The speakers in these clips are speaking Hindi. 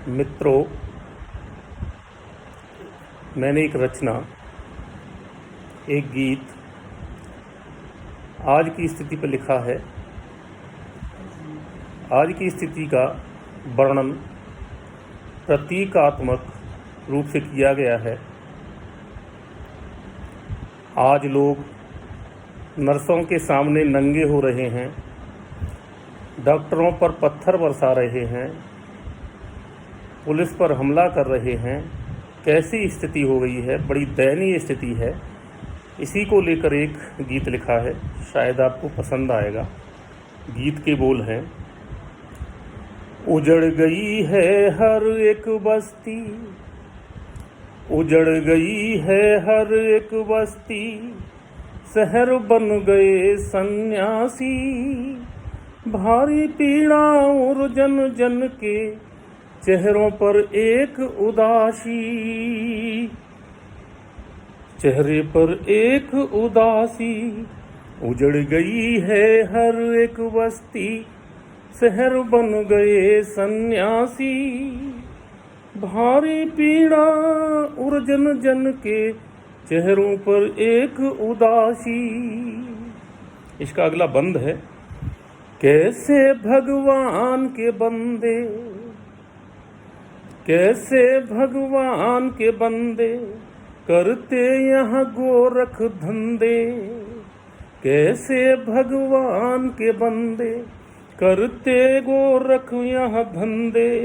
मित्रों, मैंने एक रचना, एक गीत आज की स्थिति पर लिखा है। आज की स्थिति का वर्णन प्रतीकात्मक रूप से किया गया है। आज लोग नर्सों के सामने नंगे हो रहे हैं, डॉक्टरों पर पत्थर बरसा रहे हैं, पुलिस पर हमला कर रहे हैं। कैसी स्थिति हो गई है, बड़ी दयनीय स्थिति है। इसी को लेकर एक गीत लिखा है, शायद आपको पसंद आएगा। गीत के बोल हैं, उजड़ गई है हर एक बस्ती, उजड़ गई है हर एक बस्ती, शहर बन गए सन्यासी, भारी पीड़ा और जन जन के चेहरों पर एक उदासी, चेहरे पर एक उदासी। उजड़ गई है हर एक बस्ती, शहर बन गए सन्यासी, भारी पीड़ा और जन जन के चेहरों पर एक उदासी। इसका अगला बंद है, कैसे भगवान के बंदे, कैसे भगवान के बंदे करते यहाँ गोरख धंधे, कैसे भगवान के बंदे करते गोरख यहाँ धंधे।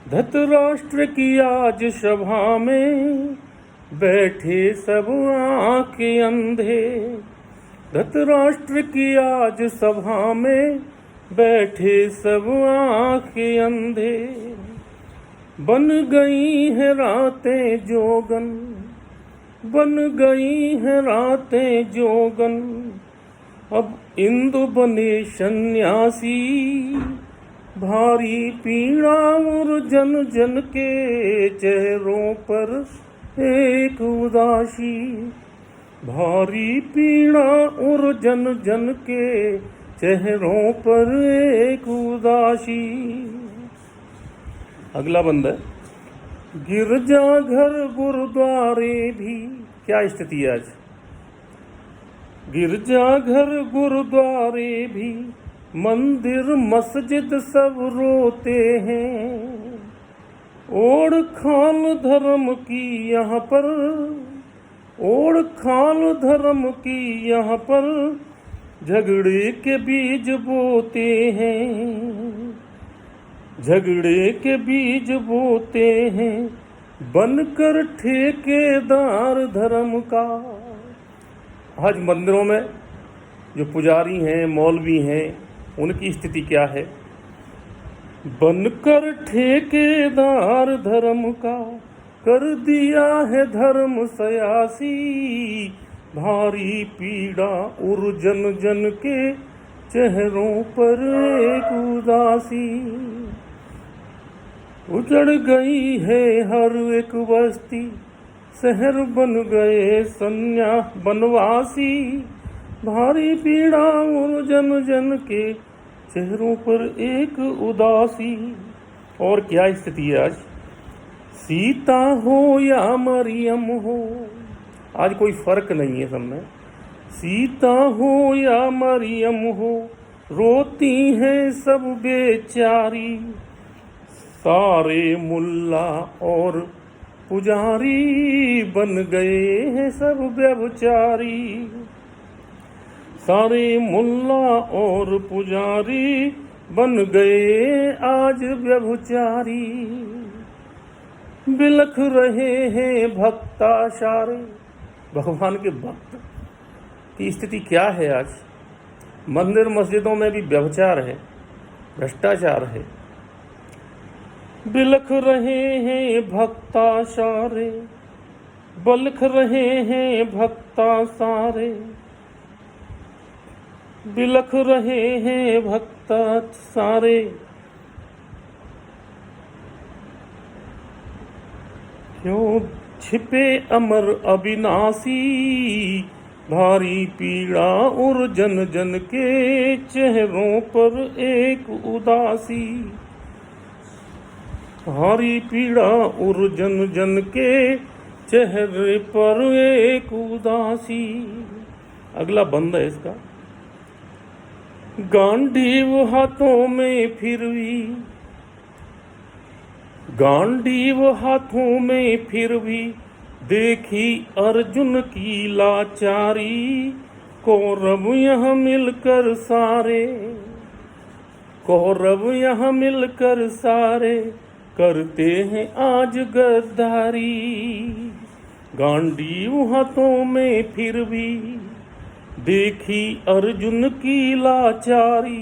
धृतराष्ट्र की आज सभा में बैठे सब आंखें अंधे, धृतराष्ट्र की आज सभा में बैठे सब आंखें अंधे। बन गई है रातें जोगन, बन गई है रातें जोगन, अब इंदु बने सन्यासी, भारी पीड़ा और जन जन के चेहरों पर एक उदासी, भारी पीड़ा और जन जन के चेहरों पर एक उदासी। अगला बंद है, गिरजा घर गुरुद्वारे भी, क्या स्थिति है आज। गिरजा घर गुरुद्वारे भी, मंदिर मस्जिद सब रोते हैं, ओढ़ खाल धर्म की यहाँ पर, ओढ़ खाल धर्म की यहाँ पर झगड़े के बीज बोते हैं, झगड़े के बीज बोते हैं, बनकर ठेकेदार धर्म का। आज मंदिरों में जो पुजारी हैं, मौलवी हैं, उनकी स्थिति क्या है। बनकर ठेकेदार धर्म का कर दिया है धर्म सयासी, भारी पीड़ा और जन जन के चेहरों पर एक उदासी। उजड़ गई है हर एक बस्ती, शहर बन गए बनवासी, भारी पीड़ा और जन जन के चेहरों पर एक उदासी। और क्या स्थिति है आज। सीता हो या मरियम हो, आज कोई फर्क नहीं है सब में। सीता हो या मरियम हो, रोती हैं सब बेचारी, सारे मुल्ला और पुजारी बन गए हैं सब व्यभिचारी, सारे मुल्ला और पुजारी बन गए आज व्यभिचारी। बिलख रहे हैं भक्ता सारे, भगवान के भक्त की स्थिति क्या है आज। मंदिर मस्जिदों में भी व्यभिचार है, भ्रष्टाचार है। बिलख रहे हैं भक्ता सारे, बलख रहे हैं भक्ता सारे, बिलख रहे हैं भक्ता सारे। क्यों छिपे अमर अविनाशी, भारी पीड़ा और जन जन के चेहरों पर एक उदासी। भारी पीड़ा और जन जन के चेहरे पर एक उदासी। अगला बंद है इसका। गांडीव हाथों में फिर भी, गांडीव हाथों में फिर भी देखी अर्जुन की लाचारी। कौरव यहाँ मिलकर सारे, कौरव यहाँ मिलकर सारे करते हैं आज गद्दारी। गांडीव हाथों में फिर भी देखी अर्जुन की लाचारी।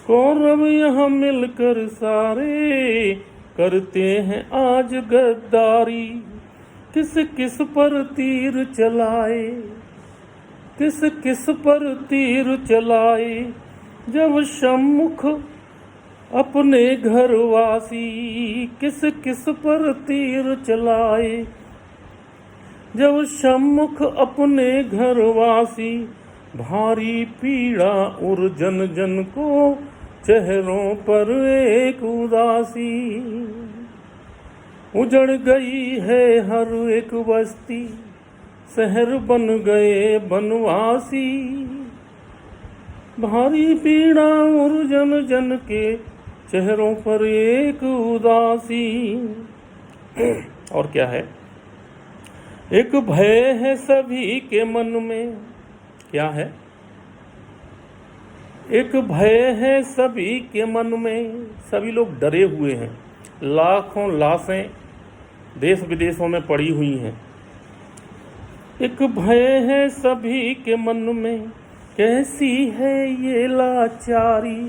कौरव यहाँ मिलकर सारे करते हैं आज गद्दारी। किस किस पर तीर चलाए, किस किस पर तीर चलाए जब सम्मुख अपने घरवासी। किस किस पर तीर चलाए जब सम्मुख अपने घरवासी। भारी पीड़ा और जन जन को चेहरों पर एक उदासी। उजड़ गई है हर एक बस्ती, शहर बन गए बनवासी। भारी पीड़ा और जन जन के चेहरों पर एक उदासी। और क्या है? एक भय है सभी के मन में। क्या है? एक भय है सभी के मन में। सभी लोग डरे हुए हैं। लाखों लाशें देश विदेशों में पड़ी हुई हैं। एक भय है सभी के मन में, कैसी है ये लाचारी।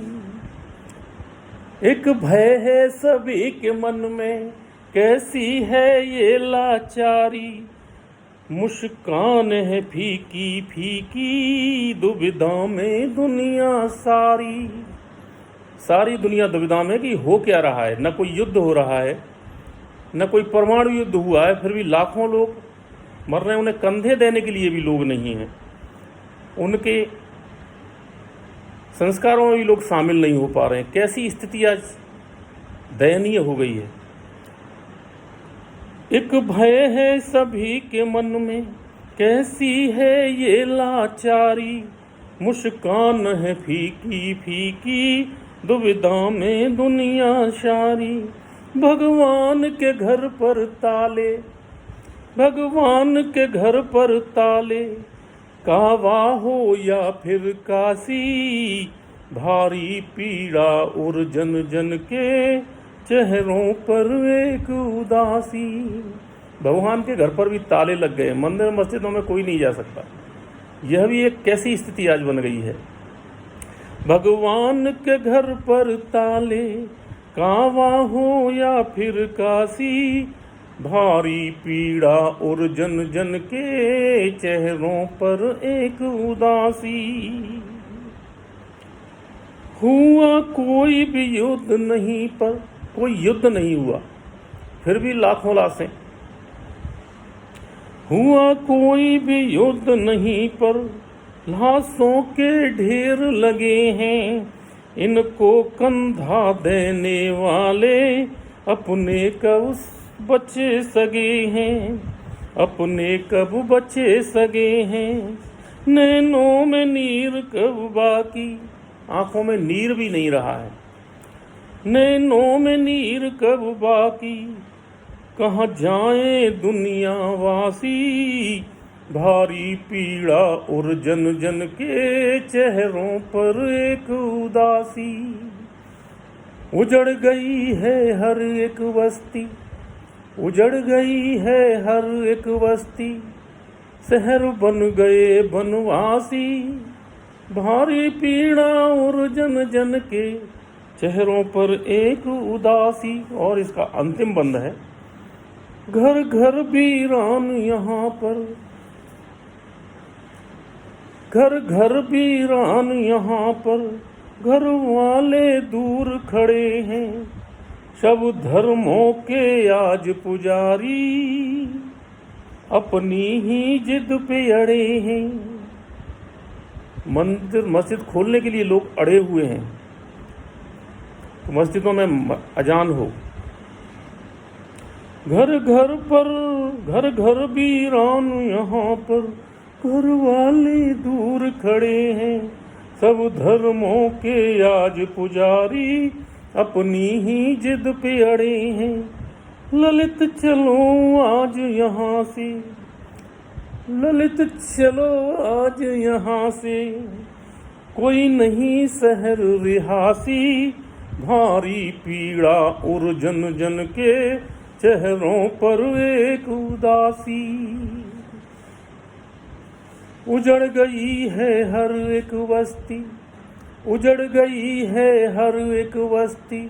एक भय है सभी के मन में, कैसी है ये लाचारी। मुस्कान है फीकी फीकी, दुविधा में दुनिया सारी। सारी दुनिया दुविधा में कि हो क्या रहा है। न कोई युद्ध हो रहा है, न कोई परमाणु युद्ध हुआ है, फिर भी लाखों लोग मर रहे हैं। उन्हें कंधे देने के लिए भी लोग नहीं हैं। उनके संस्कारों में भी लोग शामिल नहीं हो पा रहे हैं। कैसी स्थिति आज दयनीय हो गई है। एक भय है सभी के मन में, कैसी है ये लाचारी। मुस्कान है फीकी फीकी, दुविधा में दुनिया सारी। भगवान के घर पर ताले, भगवान के घर पर ताले। कावा हो या फिर काशी, भारी पीड़ा और जन जन के चेहरों पर एक उदासी। भगवान के घर पर भी ताले लग गए। मंदिर मस्जिदों में कोई नहीं जा सकता। यह भी एक कैसी स्थिति आज बन गई है। भगवान के घर पर ताले, कावा हो या फिर काशी। भारी पीड़ा और जन जन के चेहरों पर एक उदासी। हुआ कोई भी युद्ध नहीं, पर कोई युद्ध नहीं हुआ, फिर भी लाखों लाशें। हुआ कोई भी युद्ध नहीं, पर लाशों के ढेर लगे हैं। इनको कंधा देने वाले अपने कब बचे सगे हैं, अपने कब बचे सगे हैं। नैनों में नीर कब बाकी, आंखों में नीर भी नहीं रहा है। नैनों में नीर कब बाकी, कहाँ जाए दुनिया वासी। भारी पीड़ा और जन जन के चेहरों पर एक उदासी। उजड़ गई है हर एक बस्ती, उजड़ गई है हर एक बस्ती। शहर बन गए बनवासी। भारी पीड़ा और जन जन के चेहरों पर एक उदासी। और इसका अंतिम बंद है। घर घर वीरान यहाँ पर, घर घर वीरान यहाँ पर। घर वाले दूर खड़े हैं, सब धर्मों के आज पुजारी। अपनी ही जिद पे अड़े हैं। मंदिर मस्जिद खोलने के लिए लोग अड़े हुए हैं। तो मस्जिदों में अजान हो, घर घर वीरान यहाँ पर घर वाले दूर खड़े हैं। सब धर्मों के आज पुजारी अपनी ही जिद पे अड़े हैं। ललित चलो आज यहाँ से, ललित चलो आज यहाँ से, कोई नहीं शहर रिहासी। भारी पीड़ा और जन जन के चेहरों पर एक उदासी। उजड़ गई है हर एक बस्ती, उजड़ गई है हर एक बस्ती,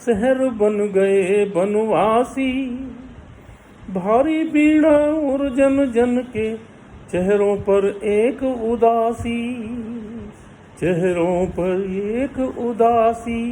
शहर बन गए बनवासी। भारी पीड़ा और जन जन के चेहरों पर एक उदासी, चेहरों पर एक उदासी।